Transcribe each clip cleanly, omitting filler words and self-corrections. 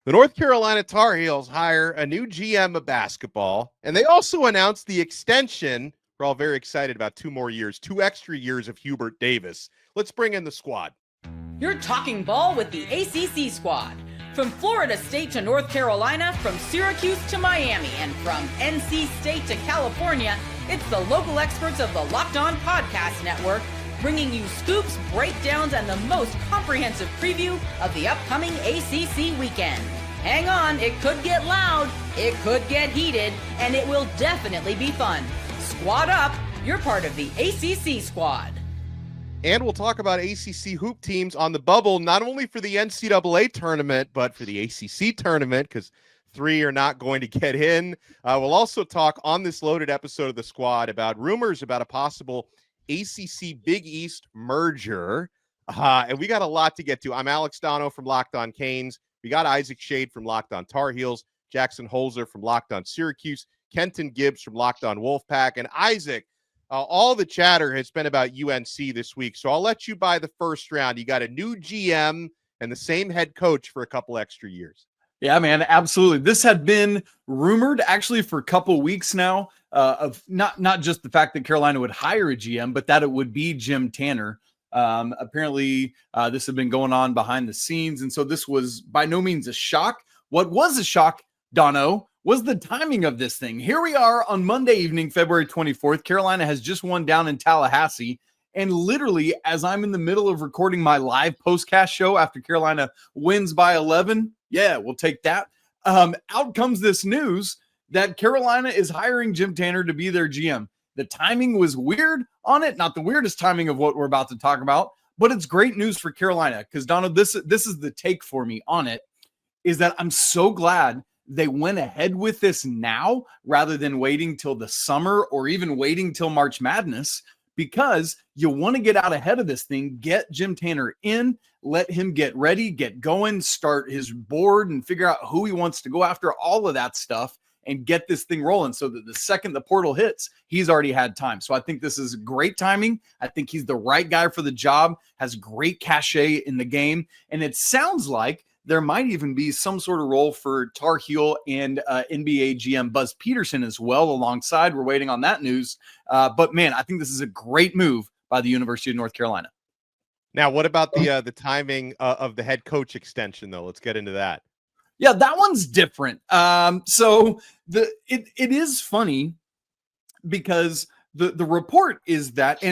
The North Carolina Tar Heels hire a new GM of basketball, and they also announced the extension. We're all very excited about 2 more years, 2 extra years of Hubert Davis. Let's bring in the squad. You're talking ball with the ACC squad. From Florida State to North Carolina, from Syracuse to Miami, and from NC State to California, it's the local experts of the Locked On Podcast Network, bringing you scoops, breakdowns, and the most comprehensive preview of the upcoming ACC weekend. Hang on, it could get loud, it could get heated, and it will definitely be fun. Squad up, you're part of the ACC squad. And we'll talk about ACC hoop teams on the bubble, not only for the NCAA tournament, but for the ACC tournament, because 3 are not going to get in. We'll also talk on this loaded episode of the squad about rumors about a possible ACC-Big East merger. And we got a lot to get to. I'm Alex Dono from Locked On Canes. We got Isaac Shade from Locked On Tar Heels, Jackson Holzer from Locked On Syracuse, Kenton Gibbs from Locked On Wolfpack, and Isaac. All the chatter has been about UNC this week, so I'll let you buy the first round. You got a new GM and the same head coach for a couple extra years. Yeah, man, absolutely. This had been rumored actually for a couple weeks now, of not just the fact that Carolina would hire a GM, but that it would be Jim Tanner. Apparently, this had been going on behind the scenes, and so this was by no means a shock. What was a shock, Dono, was the timing of this thing. Here we are on Monday evening, February 24th. Carolina has just won down in Tallahassee. And literally, as I'm in the middle of recording my live postcast show after Carolina wins by 11, yeah, we'll take that. Out comes this news that Carolina is hiring Jim Tanner to be their GM. The timing was weird on it. Not the weirdest timing of what we're about to talk about, but it's great news for Carolina. Because, Donna, this is the take for me on it, is that I'm so glad they went ahead with this now rather than waiting till the summer or even waiting till March Madness, because you want to get out ahead of this thing, get Jim Tanner in, let him get ready, get going, start his board and figure out who he wants to go after, all of that stuff, and get this thing rolling so that the second the portal hits, he's already had time. So I think this is great timing. I think he's the right guy for the job, has great cachet in the game. And it sounds like there might even be some sort of role for Tar Heel and NBA GM Buzz Peterson as well alongside. We're waiting on that news. But, man, I think this is a great move by the University of North Carolina. Now, what about the timing of the head coach extension, though? Let's get into that. Yeah, that one's different. So it is funny because the report is that,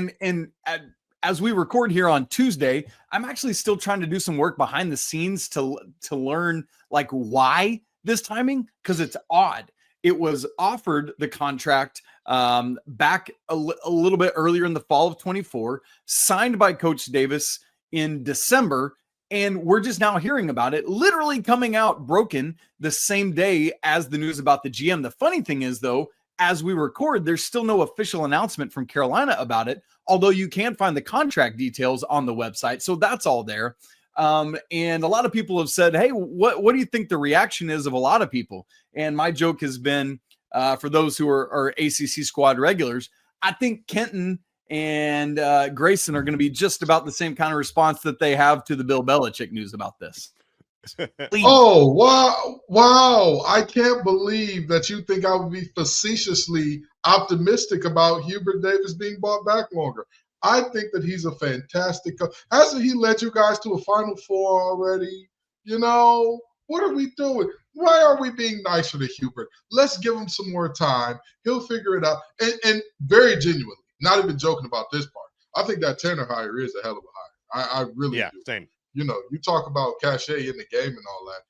as we record here on Tuesday, I'm actually still trying to do some work behind the scenes to learn like why this timing, because it's odd. It was offered the contract back a little bit earlier in the fall of 24, signed by Coach Davis in December, and we're just now hearing about it, literally coming out broken the same day as the news about the GM. The funny thing is, though, as we record, there's still no official announcement from Carolina about it, although you can find the contract details on the website. So that's all there. And a lot of people have said, hey, what do you think the reaction is of a lot of people? And my joke has been, for those who are ACC squad regulars, I think Kenton and Grayson are going to be just about the same kind of response that they have to the Bill Belichick news about this. Oh, wow. I can't believe that you think I would be facetiously optimistic about Hubert Davis being brought back longer. I think that he's a fantastic coach. Hasn't he led you guys to a Final Four already? You know, what are we doing? Why are we being nicer to Hubert? Let's give him some more time. He'll figure it out. And very genuinely, not even joking about this part, I think that Tanner hire is a hell of a hire. I really do. Same. You know, you talk about cachet in the game and all that.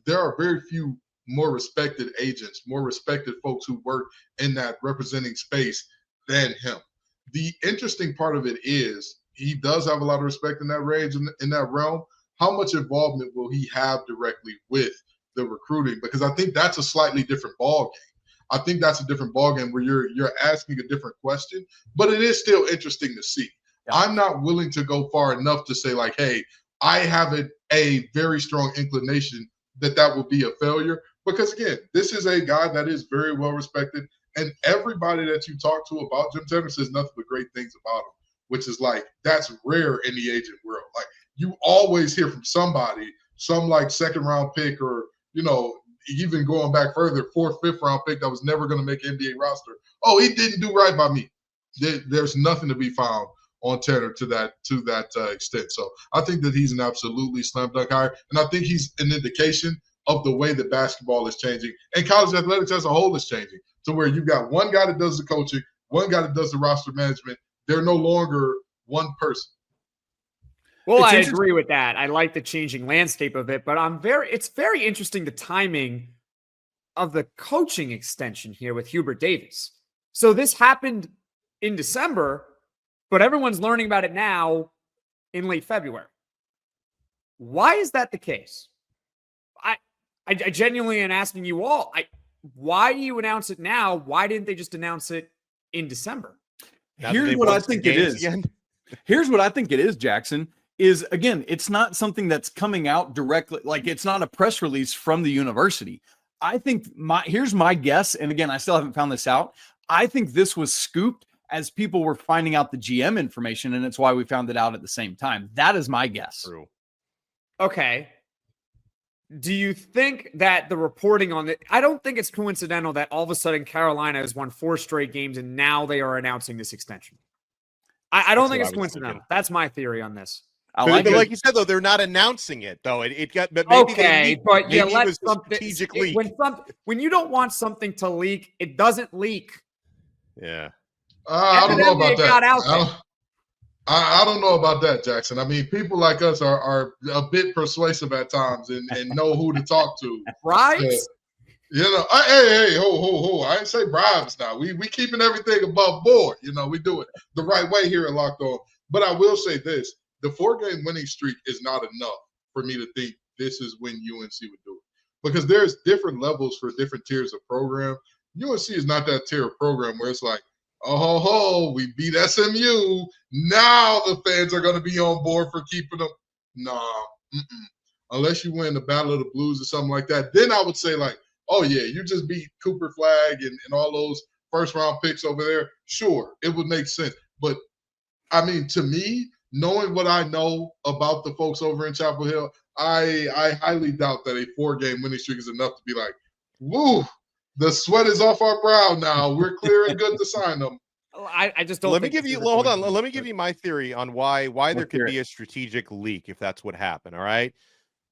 There are very few more respected agents, more respected folks who work in that representing space than him. The interesting part of it is he does have a lot of respect in that range, in that realm. How much involvement will he have directly with the recruiting? Because I think that's a slightly different ball game. I think that's a different ball game where you're asking a different question, but it is still interesting to see. I'm not willing to go far enough to say, like, hey, I have a very strong inclination that will be a failure. Because, again, this is a guy that is very well respected. And everybody that you talk to about Jim Tanner says nothing but great things about him, which is like, that's rare in the agent world. Like, you always hear from somebody some like second round pick, or even going back further, 4th, 5th round pick that was never going to make an NBA roster. Oh, he didn't do right by me. There's nothing to be found on Tanner to that extent. So I think that he's an absolutely slam dunk hire, and I think he's an indication of the way that basketball is changing and college athletics as a whole is changing, to where you've got one guy that does the coaching, one guy that does the roster management. They're no longer one person. Well, I agree with that. I like the changing landscape of it, but it's very interesting the timing of the coaching extension here with Hubert Davis. So this happened in December, but everyone's learning about it now in late February. Why is that the case? I genuinely am asking you all, why do you announce it now? Why didn't they just announce it in December? Here's what I think it is. Here's what I think it is, Jackson, is, again, it's not something that's coming out directly. Like, it's not a press release from the university. I think here's my guess. And again, I still haven't found this out. I think this was scooped as people were finding out the GM information, and it's why we found it out at the same time. That is my guess. True. Okay. Do you think that the reporting on it, I don't think it's coincidental that all of a sudden Carolina has won 4 straight games and now they are announcing this extension. I don't think it's coincidental. That's my theory on this. But like you said, though, they're not announcing it, though. It got, but maybe but you let strategic leak. When you don't want something to leak, it doesn't leak. Yeah. I don't know about that. I don't know about that, Jackson. I mean, people like us are a bit persuasive at times and know who to talk to. Bribes? Hey, ho. I didn't say bribes now. We keeping everything above board. We do it the right way here at Locked On. But I will say this. The 4-game winning streak is not enough for me to think this is when UNC would do it. Because there's different levels for different tiers of program. UNC is not that tier of program where it's like, oh, we beat SMU. Now the fans are going to be on board for keeping them. Nah, unless you win the Battle of the Blues or something like that. Then I would say, like, oh, yeah, you just beat Cooper Flag and all those first-round picks over there. Sure, it would make sense. But, I mean, to me, knowing what I know about the folks over in Chapel Hill, I highly doubt that a 4-game winning streak is enough to be like, woo, the sweat is off our brow now. We're clear and good to sign them. I just don't. Let me give you. Hold on. Let me give you my theory on why there could be a strategic leak if that's what happened. All right,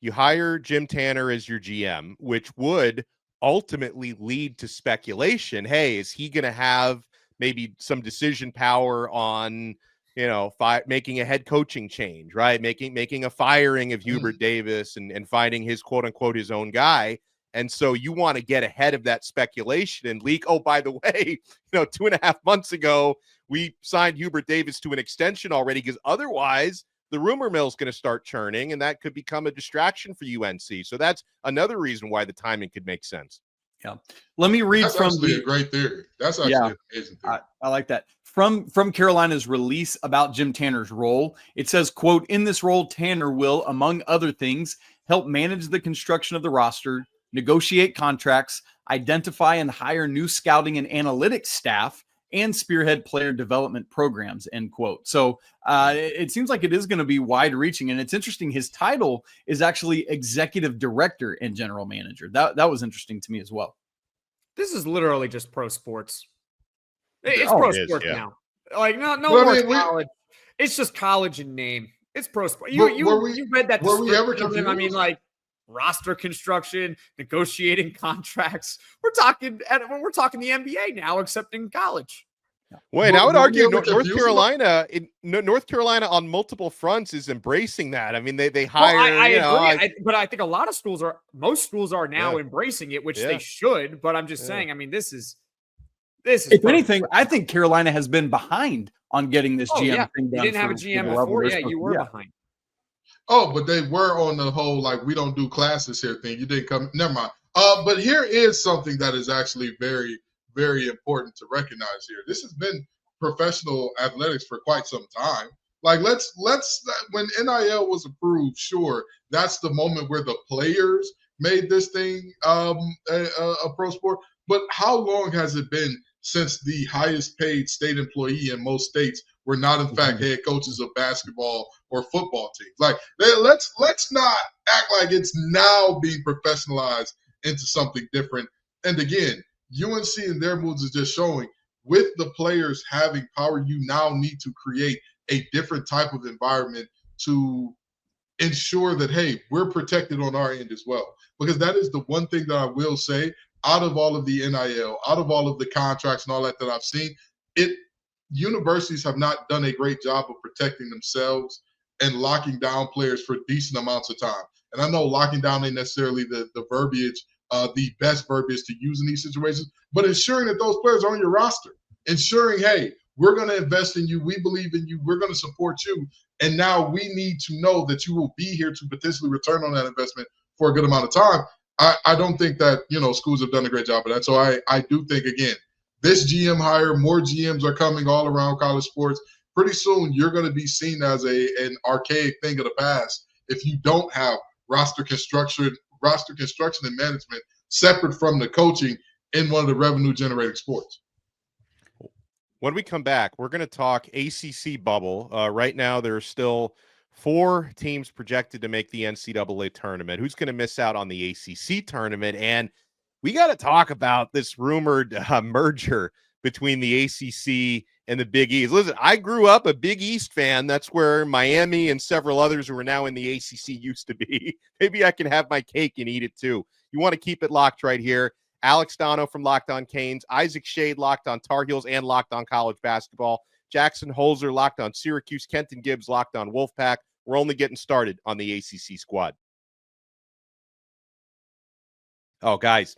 you hire Jim Tanner as your GM, which would ultimately lead to speculation. Hey, is he going to have maybe some decision power on, making a head coaching change, right? Making a firing of Hubert Davis and finding his quote unquote his own guy. And so you want to get ahead of that speculation and leak. Oh, by the way, 2.5 months ago, we signed Hubert Davis to an extension already, because otherwise the rumor mill is going to start churning, and that could become a distraction for UNC. So that's another reason why the timing could make sense. Yeah. Let me read That's from a great theory. That's actually an amazing theory. I like that. From Carolina's release about Jim Tanner's role, it says, quote, "In this role, Tanner will, among other things, help manage the construction of the roster, negotiate contracts, identify and hire new scouting and analytics staff, and spearhead player development programs," end quote. So it seems like it is going to be wide reaching. And it's interesting. His title is actually executive director and general manager. That was interesting to me as well. This is literally just pro sports. It's pro sports now. Like, no more college. It's just college in name. It's pro sport. You read that description. I mean, like, roster construction, negotiating contracts. We're talking the NBA now, except in college. Wait, I would argue North Carolina on multiple fronts is embracing that. I mean, they hire. Well, I agree, but I think most schools are now embracing it, which they should. But I'm just saying. I mean, this is. If anything, I think Carolina has been behind on getting this GM thing done. You didn't have a GM before. Yeah, you were behind. Oh, but they were on the whole, like, we don't do classes here thing. You didn't come. Never mind. But here is something that is actually very, very important to recognize here. This has been professional athletics for quite some time. Like, let's when NIL was approved, sure, that's the moment where the players made this thing a pro sport. But how long has it been since the highest paid state employee in most states were not, in fact, head coaches of basketball or football teams. Like, let's not act like it's now being professionalized into something different. And again, UNC and their moves is just showing, with the players having power, you now need to create a different type of environment to ensure that, hey, we're protected on our end as well. Because that is the one thing that I will say, out of all of the NIL, out of all of the contracts and all that I've seen, universities have not done a great job of protecting themselves and locking down players for decent amounts of time. And I know locking down ain't necessarily the verbiage, the best verbiage to use in these situations, but ensuring that those players are on your roster, ensuring, hey, we're going to invest in you, we believe in you, we're going to support you, and now we need to know that you will be here to potentially return on that investment for a good amount of time. I don't think that, schools have done a great job of that. So I do think, again, this GM hire, more GMs are coming all around college sports. Pretty soon, you're going to be seen as an archaic thing of the past if you don't have roster construction and management separate from the coaching in one of the revenue-generating sports. When we come back, we're going to talk ACC bubble. Right now, there are still 4 teams projected to make the NCAA tournament. Who's going to miss out on the ACC tournament? And we got to talk about this rumored merger between the ACC and the Big East. Listen, I grew up a Big East fan. That's where Miami and several others who are now in the ACC used to be. Maybe I can have my cake and eat it too. You want to keep it locked right here. Alex Dono from Locked On Canes, Isaac Shade, Locked On Tar Heels and Locked On College Basketball, Jackson Holzer, Locked On Syracuse, Kenton Gibbs, Locked On Wolfpack. We're only getting started on the ACC squad. Oh, guys,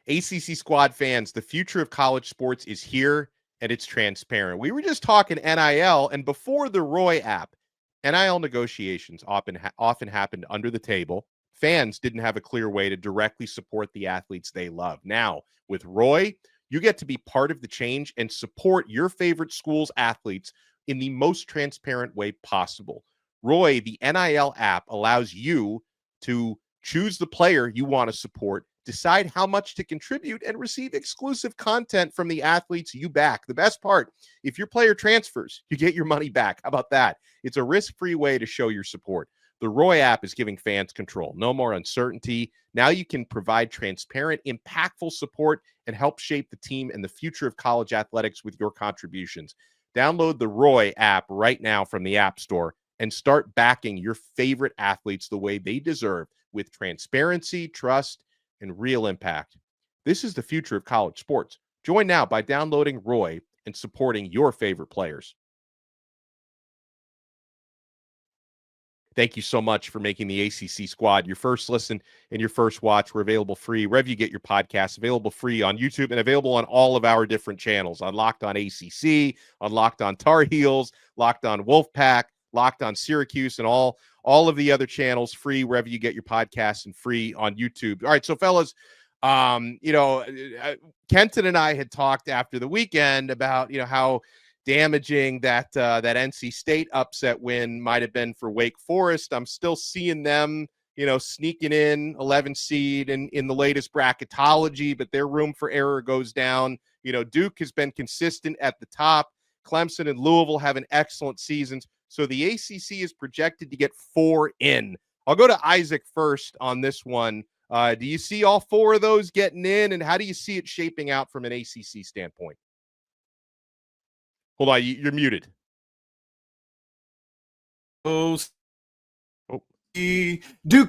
ACC squad fans, the future of college sports is here, and it's transparent. We were just talking NIL, and before the Roy app, NIL negotiations often happened under the table. Fans didn't have a clear way to directly support the athletes they love. Now, with Roy, you get to be part of the change and support your favorite school's athletes in the most transparent way possible. Roy, the NIL app, allows you to choose the player you want to support, decide how much to contribute, and receive exclusive content from the athletes you back. The best part, if your player transfers, you get your money back. How about that? It's a risk-free way to show your support. The Roy app is giving fans control. No more uncertainty. Now you can provide transparent, impactful support and help shape the team and the future of college athletics with your contributions. Download the Roy app right now from the App Store and start backing your favorite athletes the way they deserve, with transparency, trust, and real impact. This is the future of college sports. Join now by downloading Roy and supporting your favorite players. Thank you so much for making the ACC squad your first listen and your first watch. We're available free wherever you get your podcasts, available free on YouTube and available on all of our different channels, on Locked On ACC, on Locked On Tar Heels, Locked On Wolfpack, Locked On Syracuse, and all of the other channels, free wherever you get your podcasts and free on YouTube. All right, so fellas, Kenton and I had talked after the weekend about, how damaging that NC State upset win might have been for Wake Forest. I'm still seeing them, sneaking in 11 seed in the latest bracketology, but their room for error goes down. Duke has been consistent at the top. Clemson and Louisville have an excellent seasons. So the ACC is projected to get 4 in. I'll go to Isaac first on this one. Do you see all 4 of those getting in, and how do you see it shaping out from an ACC standpoint? Hold on, you're muted. Duke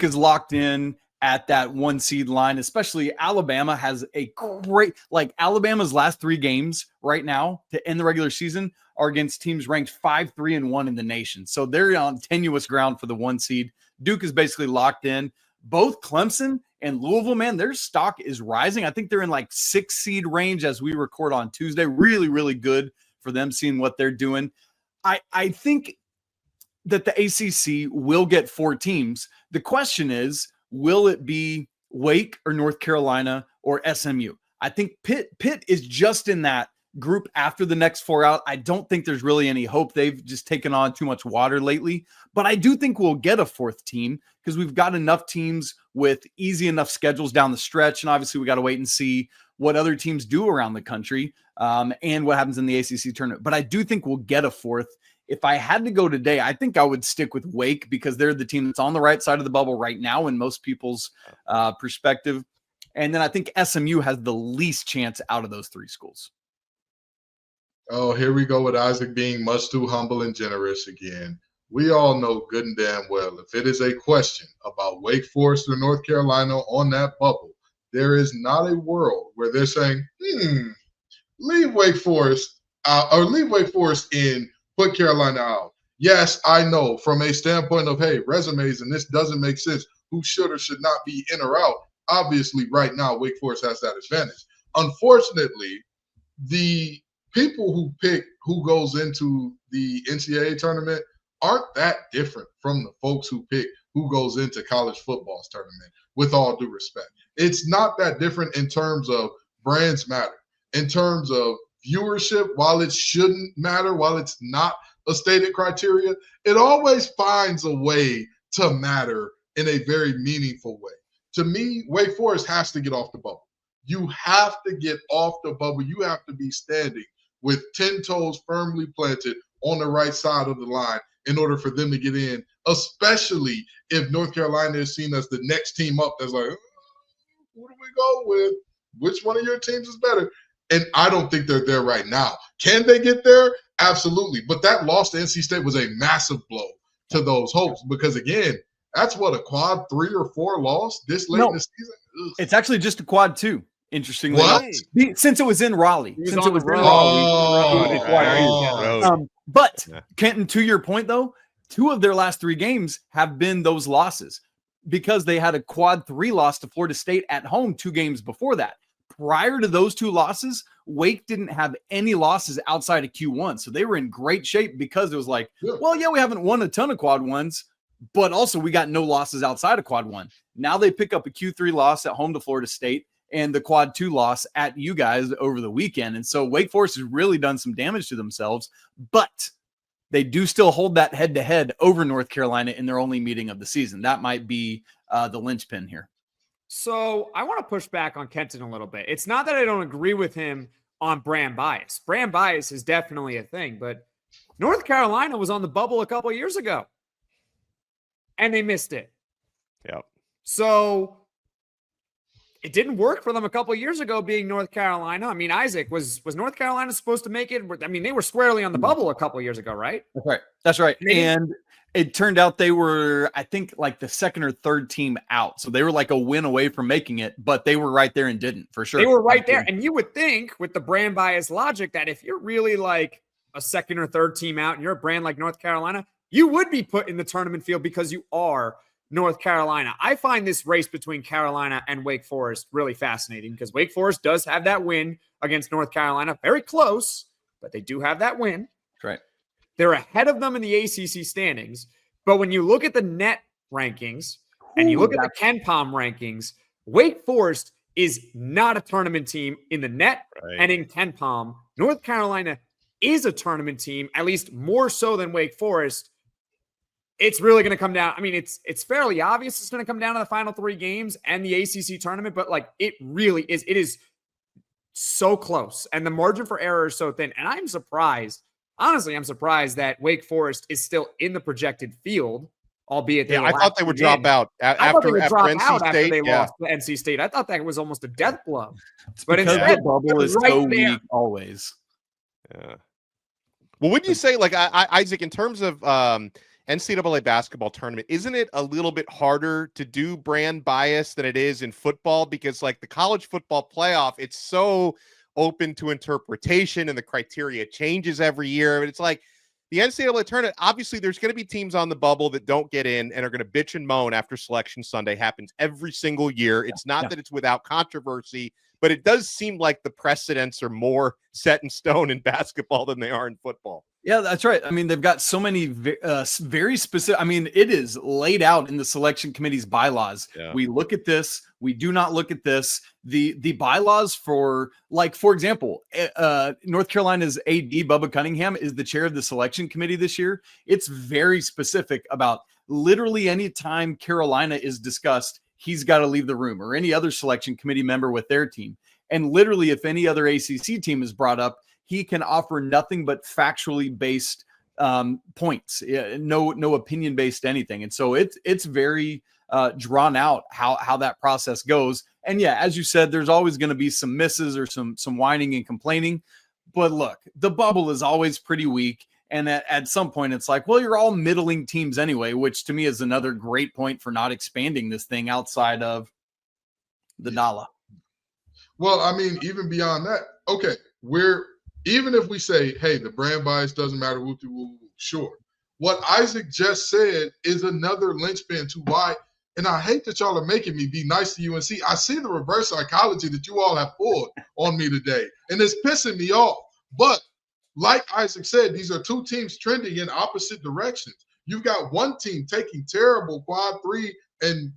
is locked in at that 1 seed line, especially Alabama has a great, Alabama's last 3 games right now to end the regular season are against teams ranked 5, 3, and 1 in the nation. So they're on tenuous ground for the 1 seed. Duke is basically locked in. Both Clemson and Louisville, man, their stock is rising. I think they're in 6 seed range as we record on Tuesday. Really, really good for them, seeing what they're doing. I think that the ACC will get 4 teams. The question is, will it be Wake or North Carolina or SMU? I think Pitt is just in that group after the next 4 out. I don't think there's really any hope. They've just taken on too much water lately. But I do think we'll get a 4th team because we've got enough teams with easy enough schedules down the stretch. And obviously we got to wait and see what other teams do around the country, and what happens in the ACC tournament. But I do think we'll get a fourth. If I had to go today, I think I would stick with Wake because they're the team that's on the right side of the bubble right now in most people's perspective. And then I think SMU has the least chance out of those three schools. Oh, here we go with Isaac being much too humble and generous again. We all know good and damn well if it is a question about Wake Forest or North Carolina on that bubble, there is not a world where they're saying, leave Wake Forest out or leave Wake Forest in, put Carolina out. Yes, I know from a standpoint of, hey, resumes, and this doesn't make sense, who should or should not be in or out. Obviously, right now, Wake Forest has that advantage. Unfortunately, the people who pick who goes into the NCAA tournament aren't that different from the folks who pick who goes into college football's tournament, with all due respect. It's not that different in terms of brands matter. In terms of viewership, while it shouldn't matter, while it's not a stated criteria, it always finds a way to matter in a very meaningful way. To me, Wake Forest has to get off the bubble. You have to get off the bubble. You have to be standing with 10 toes firmly planted on the right side of the line in order for them to get in, especially if North Carolina is seen as the next team up that's like, who do we go with? Which one of your teams is better? And I don't think they're there right now. Can they get there? Absolutely. But that loss to NC State was a massive blow to those hopes because, again, that's what, a quad 3 or 4 loss this late in the season? Ugh. It's actually just a quad 2. Interestingly, what? Since it was in Raleigh. But Kenton, to your point though, 2 of their last 3 games have been those losses because they had a quad 3 loss to Florida State at home 2 games before that. Prior to those 2 losses, Wake didn't have any losses outside of Q1. So they were in great shape because it was like, well, yeah, we haven't won a ton of quad 1s, but also we got no losses outside of quad 1. Now they pick up a Q3 loss at home to Florida State and the quad 2 loss at you guys over the weekend. And so Wake Forest has really done some damage to themselves, but they do still hold that head-to-head over North Carolina in their only meeting of the season. That might be the linchpin here. So I want to push back on Kenton a little bit. It's not that I don't agree with him on brand bias. Brand bias is definitely a thing, but North Carolina was on the bubble a couple of years ago, and they missed it. Yep. So it didn't work for them a couple of years ago being North Carolina. I mean, Isaac, was North Carolina supposed to make it? I mean, they were squarely on the bubble a couple of years ago, right? That's right. And it turned out they were, I think, like the 2nd or 3rd team out. So they were like a win away from making it, but they were right there and didn't, for sure. They were right there. And you would think with the brand bias logic that if you're really like a 2nd or 3rd team out and you're a brand like North Carolina, you would be put in the tournament field because you are North Carolina. I find this race between Carolina and Wake Forest really fascinating because Wake Forest does have that win against North Carolina. Very close, but they do have that win. That's right. They're ahead of them in the ACC standings. But when you look at the net rankings and you look at the KenPom rankings, Wake Forest is not a tournament team in the net and in KenPom. North Carolina is a tournament team, at least more so than Wake Forest. It's really going to come down. I mean, it's fairly obvious it's going to come down to the final 3 games and the ACC tournament, but like it really is. It is so close, and the margin for error is so thin. And I'm surprised. Honestly, I'm surprised that Wake Forest is still in the projected field, albeit I thought they would drop out after NC State. They lost to NC State. I thought that was almost a death blow. But instead, the bubble is right so weak always. Yeah. Well, wouldn't you say, like, Isaac, in terms of NCAA basketball tournament, isn't it a little bit harder to do brand bias than it is in football? Because like the college football playoff, it's so open to interpretation and the criteria changes every year. And it's like the NCAA tournament, obviously there's going to be teams on the bubble that don't get in and are going to bitch and moan after Selection Sunday. Happens every single year. It's not that it's without controversy, but it does seem like the precedents are more set in stone in basketball than they are in football. Yeah, that's right. I mean, they've got so many very specific. I mean, it is laid out in the selection committee's bylaws. Yeah. We look at this. We do not look at this. The bylaws for, like, for example, North Carolina's AD, Bubba Cunningham, is the chair of the selection committee this year. It's very specific about literally any time Carolina is discussed, he's got to leave the room, or any other selection committee member with their team. And literally, if any other ACC team is brought up, he can offer nothing but factually based points, no opinion based anything. And so it's very drawn out how that process goes. And yeah, as you said, there's always going to be some misses or some whining and complaining. But look, the bubble is always pretty weak. And at some point, it's like, well, you're all middling teams anyway, which to me is another great point for not expanding this thing outside of the NALA. Well, I mean, even beyond that, okay, even if we say, hey, the brand bias doesn't matter, woo-woo, sure. What Isaac just said is another linchpin to why, and I hate that y'all are making me be nice to UNC. I see the reverse psychology that you all have pulled on me today, and it's pissing me off. But like Isaac said, these are two teams trending in opposite directions. You've got one team taking terrible quad 3 and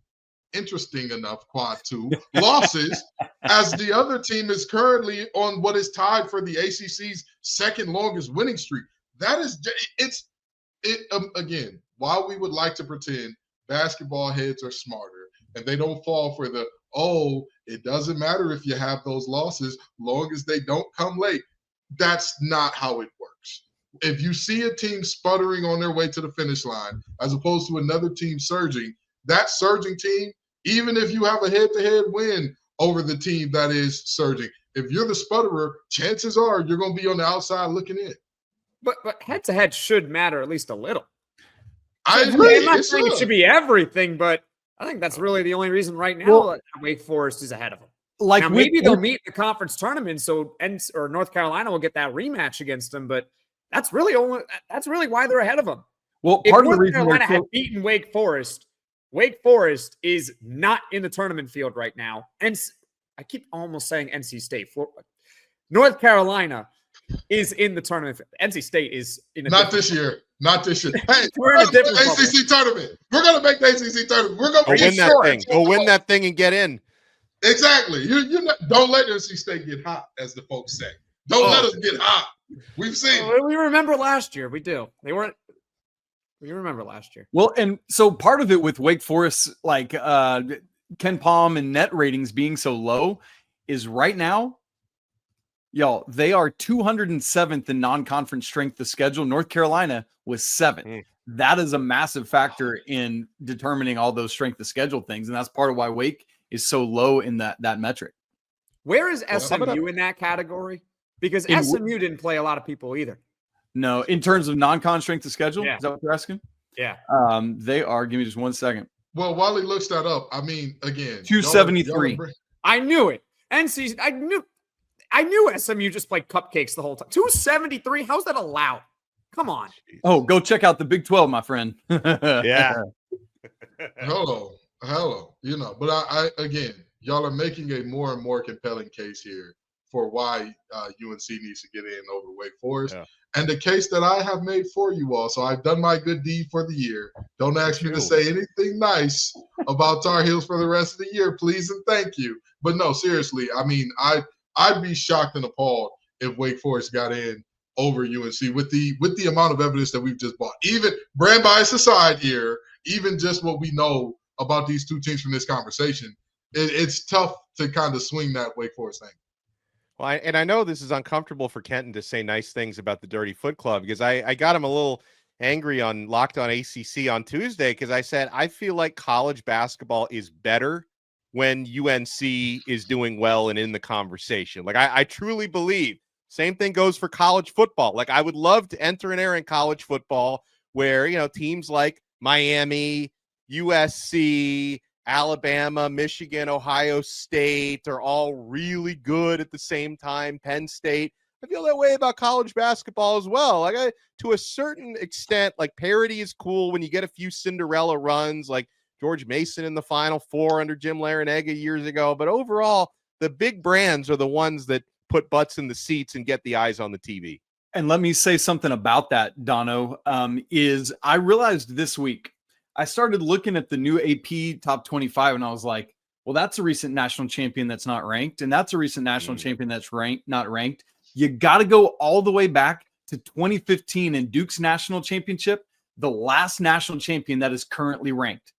interesting enough quad 2 losses, as the other team is currently on what is tied for the ACC's second longest winning streak. That is, again, while we would like to pretend basketball heads are smarter and they don't fall for the, oh, it doesn't matter if you have those losses, long as they don't come late. That's not how it works. If you see a team sputtering on their way to the finish line, as opposed to another team surging, that surging team, even if you have a head-to-head win over the team that is surging, if you're the sputterer, chances are you're going to be on the outside looking in. But head-to-head should matter at least a little. I agree. I'm not saying it should be everything, but I think that's really the only reason right now that Wake Forest is ahead of them. Like now, maybe they'll meet in the conference tournament, so North Carolina will get that rematch against them. But that's really why they're ahead of them. Well, if part of North the reason Carolina had beaten Wake Forest is not in the tournament field right now. And I keep almost saying NC State. North Carolina is in the tournament. NC State is in a not this year. Not this year. Hey, we're in a different ACC tournament. We're going to make the ACC tournament. We're going to win that thing. Go win that thing and get in. Exactly. Don't let NC State get hot, as the folks say. Don't let us get hot. We've seen. We remember last year. We do. We remember last year. Well, and so part of it with Wake Forest, like Ken Palm and net ratings being so low, is right now, y'all, they are 207th in non-conference strength of schedule. North Carolina was 7th. That is a massive factor in determining all those strength of schedule things, and that's part of why Wake is so low in that metric. Where is SMU in that category? Because SMU didn't play a lot of people either. No, in terms of non-con strength of schedule, is that what you're asking? Yeah. They are. Give me just 1 second. Well, while he looks that up, I mean, again, 273. I knew it. I knew SMU just played cupcakes the whole time. 273. How's that allowed? Come on. Oh, go check out the Big 12, my friend. Yeah. Hello. But I again, y'all are making a more and more compelling case here for why UNC needs to get in over Wake Forest. Yeah. And the case that I have made for you all, so I've done my good deed for the year. Don't ask me to say anything nice about Tar Heels for the rest of the year, please and thank you. But no, seriously, I mean, I'd be shocked and appalled if Wake Forest got in over UNC with the amount of evidence that we've just bought. Even brand bias aside here, even just what we know about these two teams from this conversation, it's tough to kind of swing that Wake Forest thing. Well, I know this is uncomfortable for Kenton to say nice things about the Dirty Foot Club, because I got him a little angry on Locked On ACC on Tuesday, because I said I feel like college basketball is better when UNC is doing well and in the conversation. Like I truly believe. Same thing goes for college football. Like I would love to enter an era in college football where, teams like Miami, USC, Alabama, Michigan, Ohio State are all really good at the same time. Penn State. I feel that way about college basketball as well. Like to a certain extent, like parity is cool when you get a few Cinderella runs, like George Mason in the Final Four under Jim Larinaga years ago. But overall, the big brands are the ones that put butts in the seats and get the eyes on the TV. And let me say something about that, Dono, is I realized this week, I started looking at the new AP Top 25, and I was like, well, that's a recent national champion that's not ranked, and that's a recent national champion that's not ranked. You got to go all the way back to 2015 in Duke's national championship, the last national champion that is currently ranked.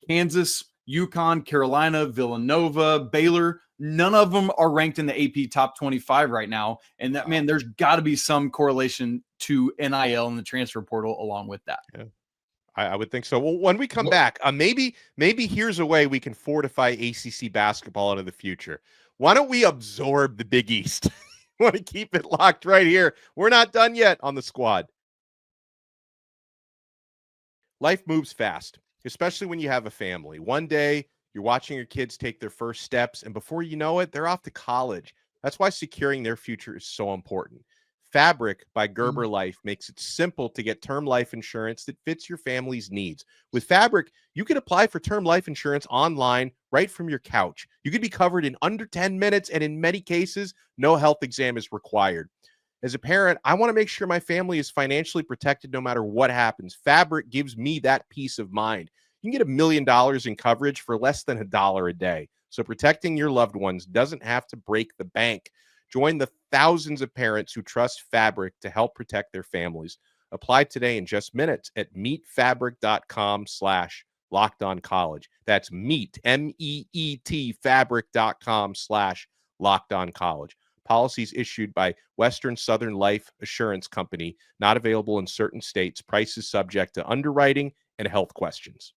Kansas, UConn, Carolina, Villanova, Baylor, none of them are ranked in the AP top 25 right now. And that, man, there's got to be some correlation to NIL and the transfer portal along with that. Yeah. I would think so. Well, when we come back, maybe here's a way we can fortify ACC basketball into the future. Why don't we absorb the Big East? Want to keep it locked right here. We're not done yet on the squad. Life moves fast, especially when you have a family. One day, you're watching your kids take their first steps, and before you know it, they're off to college. That's why securing their future is so important. Fabric by Gerber Life makes it simple to get term life insurance that fits your family's needs. With Fabric, you can apply for term life insurance online right from your couch. You can be covered in under 10 minutes, and in many cases, no health exam is required. As a parent, I want to make sure my family is financially protected no matter what happens. Fabric gives me that peace of mind. You can get $1 million in coverage for less than $1 a day. So protecting your loved ones doesn't have to break the bank. Join the thousands of parents who trust Fabric to help protect their families. Apply today in just minutes at meetfabric.com/lockedoncollege. That's meet, MEET, fabric.com/lockedoncollege. Policies issued by Western Southern Life Assurance Company, not available in certain states. Prices subject to underwriting and health questions.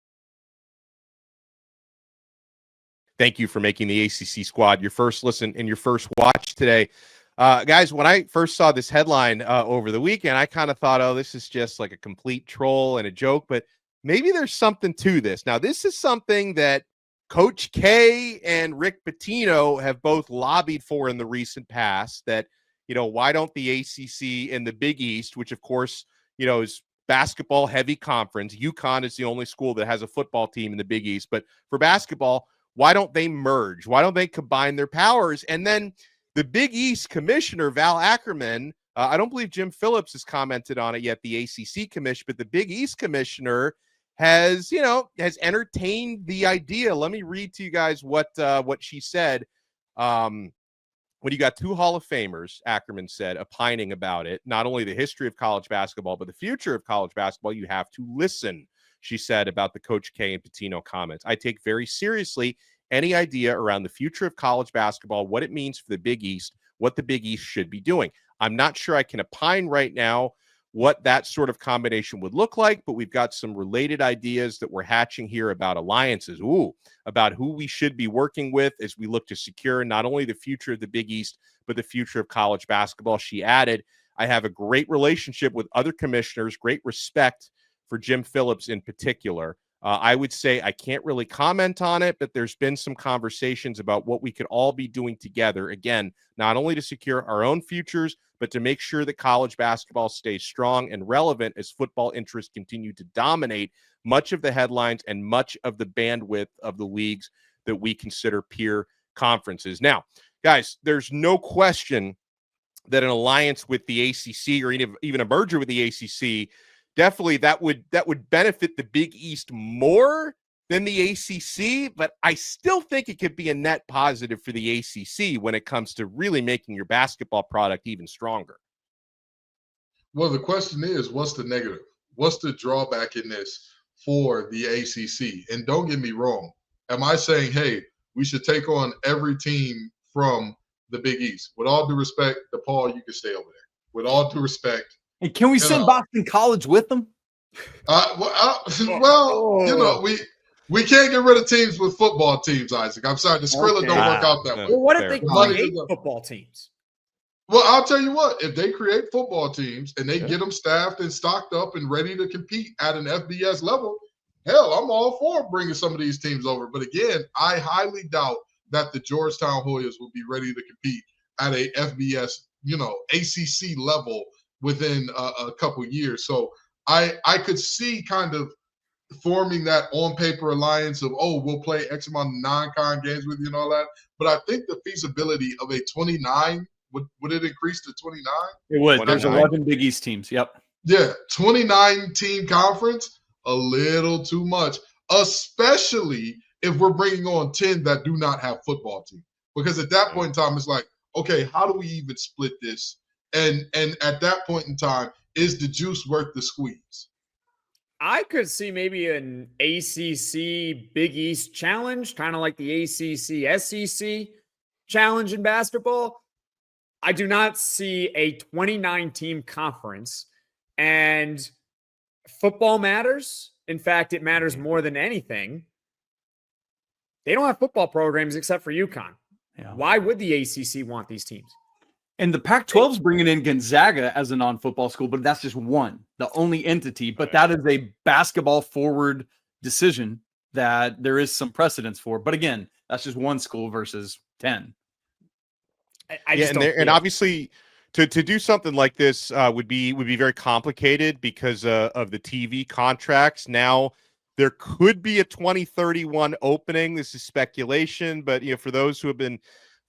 Thank you for making the ACC squad your first listen and your first watch today. Guys, when I first saw this headline over the weekend, I kind of thought, oh, this is just like a complete troll and a joke, but maybe there's something to this. Now, this is something that Coach K and Rick Pitino have both lobbied for in the recent past, that, why don't the ACC and the Big East, which of course, is basketball heavy conference. UConn is the only school that has a football team in the Big East, but for basketball, why don't they merge? Why don't they combine their powers? And then the Big East commissioner, Val Ackerman, I don't believe Jim Phillips has commented on it yet, the ACC commission, but the Big East commissioner has entertained the idea. Let me read to you guys what she said. When you got two Hall of Famers, Ackerman said, opining about it, not only the history of college basketball, but the future of college basketball, you have to listen, she said about the Coach K and Pitino comments. I take very seriously any idea around the future of college basketball, what it means for the Big East, what the Big East should be doing. I'm not sure I can opine right now what that sort of combination would look like, but we've got some related ideas that we're hatching here about alliances, about who we should be working with as we look to secure not only the future of the Big East, but the future of college basketball. She added, I have a great relationship with other commissioners, great respect for Jim Phillips in particular. I would say I can't really comment on it, but there's been some conversations about what we could all be doing together. Again, not only to secure our own futures, but to make sure that college basketball stays strong and relevant as football interests continue to dominate much of the headlines and much of the bandwidth of the leagues that we consider peer conferences. Now, guys, there's no question that an alliance with the ACC or even a merger with the ACC, definitely that would benefit the Big East more than the ACC, but I still think it could be a net positive for the ACC when it comes to really making your basketball product even stronger. Well, the question is, what's the negative? What's the drawback in this for the ACC? And don't get me wrong. Am I saying, hey, we should take on every team from the Big East? With all due respect, DePaul, you can stay over there. With all due respect. And can we send Boston College with them? We can't get rid of teams with football teams, Isaac. I'm sorry. The Skrilla don't work out that way. Well, what if they create football teams? Well, I'll tell you what. If they create football teams and they get them staffed and stocked up and ready to compete at an FBS level, hell, I'm all for bringing some of these teams over. But again, I highly doubt that the Georgetown Hoyas will be ready to compete at a FBS, ACC level within a couple years. So I could see kind of forming that on paper alliance of, we'll play X amount of non-con games with you and all that. But I think the feasibility of a 29, would it increase to 29? It would. There's 11 Big East teams. Yep. Yeah, 29 team conference, a little too much, especially if we're bringing on 10 that do not have football teams. Because at that point in time, it's like, okay, how do we even split this? And at that point in time, is the juice worth the squeeze? I could see maybe an ACC Big East challenge, kind of like the ACC SEC challenge in basketball. I do not see a 29-team conference, and football matters. In fact, it matters more than anything. They don't have football programs except for UConn. Yeah. Why would the ACC want these teams? And the Pac-12 is bringing in Gonzaga as a non-football school, but that's just one, the only entity. But that is a basketball-forward decision that there is some precedence for. But again, that's just one school versus 10. And obviously, to do something like this would be very complicated because of the TV contracts. Now, there could be a 2031 opening. This is speculation, but for those who have been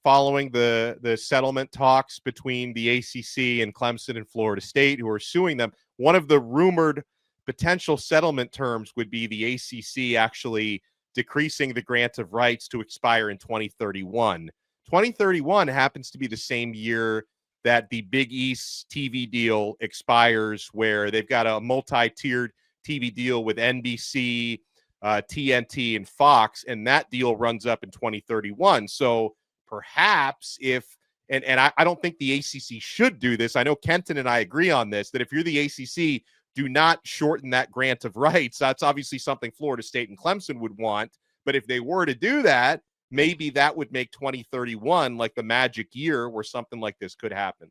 following the settlement talks between the ACC and Clemson and Florida State, who are suing them, one of the rumored potential settlement terms would be the ACC actually decreasing the grant of rights to expire in 2031. 2031 happens to be the same year that the Big East TV deal expires, where they've got a multi-tiered TV deal with NBC, TNT, and Fox, and that deal runs up in 2031. So perhaps and I don't think the ACC should do this. I know Kenton and I agree on this, that if you're the ACC, do not shorten that grant of rights. That's obviously something Florida State and Clemson would want. But if they were to do that, maybe that would make 2031 like the magic year where something like this could happen.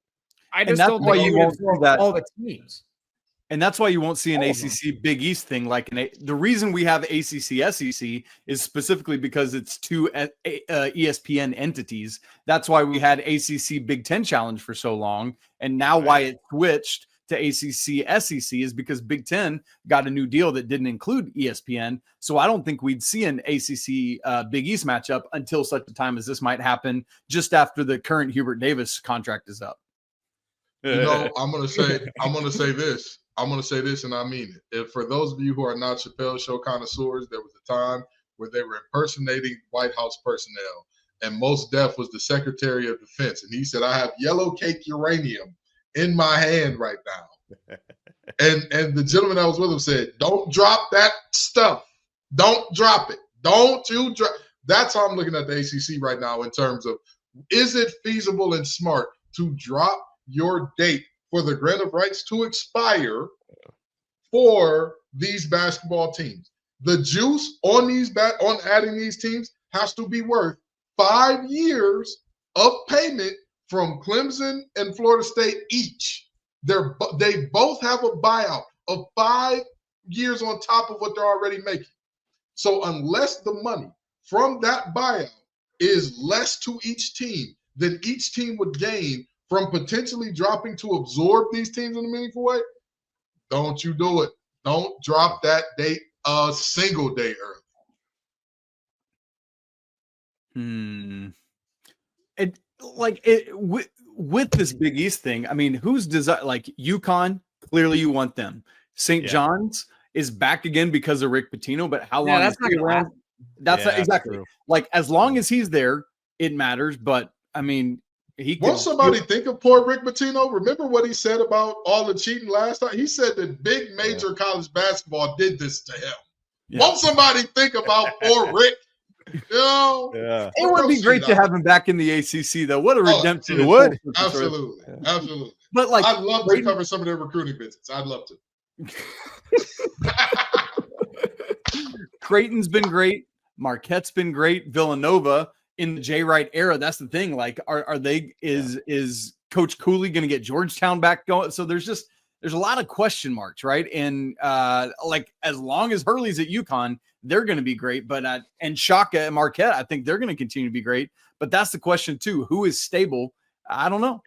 I just don't think you won't see that all the teams. And that's why you won't see an ACC Big East thing. The reason we have ACC SEC is specifically because it's two ESPN entities. That's why we had ACC Big Ten Challenge for so long. And now why it switched to ACC SEC is because Big Ten got a new deal that didn't include ESPN. So I don't think we'd see an ACC Big East matchup until such a time as this might happen just after the current Hubert Davis contract is up. I'm gonna say this. I'm going to say this, and I mean it. If for those of you who are not Chappelle Show connoisseurs, there was a time where they were impersonating White House personnel, and Mos Def was the Secretary of Defense, and he said, "I have yellow cake uranium in my hand right now." and the gentleman that was with him said, "Don't drop that stuff. Don't drop it. Don't you drop." That's how I'm looking at the ACC right now in terms of, is it feasible and smart to drop your date for the grant of rights to expire for these basketball teams? The juice on on adding these teams has to be worth 5 years of payment from Clemson and Florida State each. They both have a buyout of 5 years on top of what they're already making. So unless the money from that buyout is less to each team than each team would gain from potentially dropping to absorb these teams in a meaningful way, don't you do it. Don't drop that date a single day early. With this Big East thing, I mean, who's UConn? Clearly, you want them. St. John's is back again because of Rick Pitino, but how long? That's not going to last. That's exactly true. As long as he's there, it matters. But I mean, won't somebody think of poor Rick Pitino? Remember what he said about all the cheating last time? He said that big major college basketball did this to him. Yeah. Won't somebody think about poor Rick? It would be great to have him back in the ACC, though. What a redemption! It would. Absolutely. But I'd love to cover some of their recruiting business. I'd love to. Creighton's been great. Marquette's been great. Villanova in the Jay Wright era. That's the thing. Is Coach Cooley going to get Georgetown back going? So there's a lot of question marks, right? And as long as Hurley's at UConn, they're going to be great. But and Shaka and Marquette, I think they're going to continue to be great. But that's the question too. Who is stable? I don't know.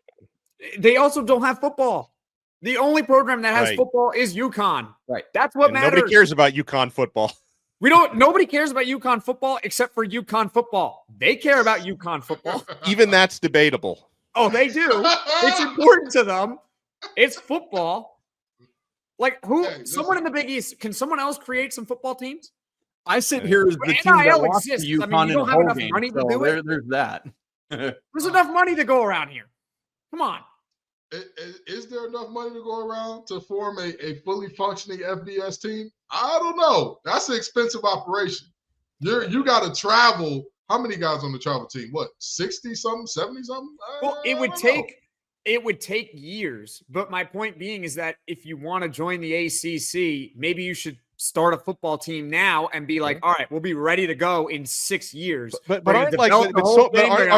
They also don't have football. The only program that has football is UConn. Right. That's what matters. Nobody cares about UConn football. Nobody cares about UConn football except for UConn football. They care about UConn football. Even that's debatable. Oh, they do. It's important to them. It's football. Someone in the Big East, can someone else create some football teams? I sit here as the team that lost to UConn in a whole game. Money to do it. There's that. There's enough money to go around here. Come on. Is there enough money to go around to form a fully functioning FBS team? I don't know. That's an expensive operation. You got to travel. How many guys on the travel team? What, 60 something, 70 something? Well, it would take years. But my point being is that if you want to join the ACC, maybe you should start a football team now and be like, all right, we'll be ready to go in 6 years. But aren't like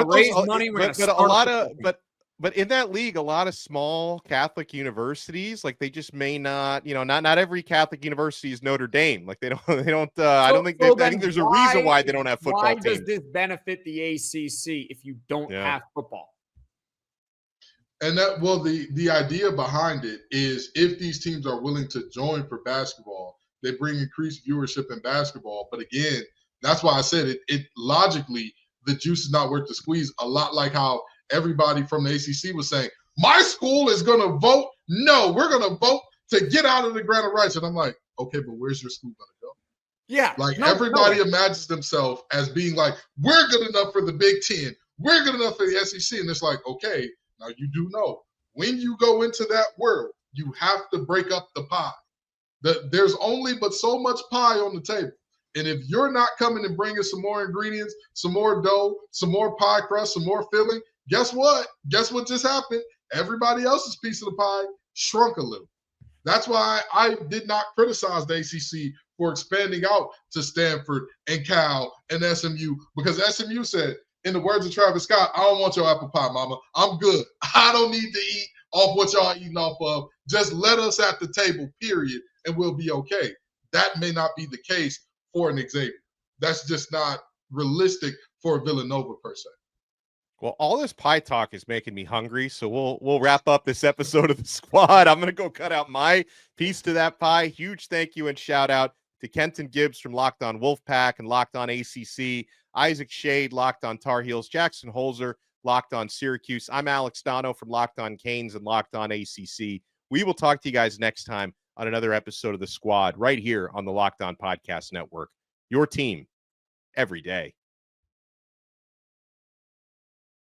raise money. But in that league, a lot of small Catholic universities, like they just may not, not every Catholic university is Notre Dame. Like they don't. I think there's a reason why they don't have football teams. Why does this benefit the ACC if you don't have football? And the idea behind it is if these teams are willing to join for basketball, they bring increased viewership in basketball. But again, that's why I said it logically, the juice is not worth the squeeze. A lot like how everybody from the ACC was saying, my school is going to vote. No, we're going to vote to get out of the grant of rights. And I'm like, okay, but where's your school going to go? Yeah. Everybody imagines themselves as being like, we're good enough for the Big Ten. We're good enough for the SEC. And it's like, okay, now you do know when you go into that world, you have to break up the pie. There's only but so much pie on the table. And if you're not coming and bringing some more ingredients, some more dough, some more pie crust, some more filling, guess what? Guess what just happened? Everybody else's piece of the pie shrunk a little. That's why I did not criticize the ACC for expanding out to Stanford and Cal and SMU, because SMU said, in the words of Travis Scott, I don't want your apple pie, mama. I'm good. I don't need to eat off what y'all eating off of. Just let us at the table, period, and we'll be okay. That may not be the case for an Xavier. That's just not realistic for Villanova per se. Well, all this pie talk is making me hungry, so we'll wrap up this episode of the squad. I'm going to go cut out my piece to that pie. Huge thank you and shout out to Kenton Gibbs from Locked On Wolfpack and Locked On ACC, Isaac Shade, Locked On Tar Heels, Jackson Holzer, Locked On Syracuse. I'm Alex Dono from Locked On Canes and Locked On ACC. We will talk to you guys next time on another episode of the squad right here on the Locked On Podcast Network. Your team every day.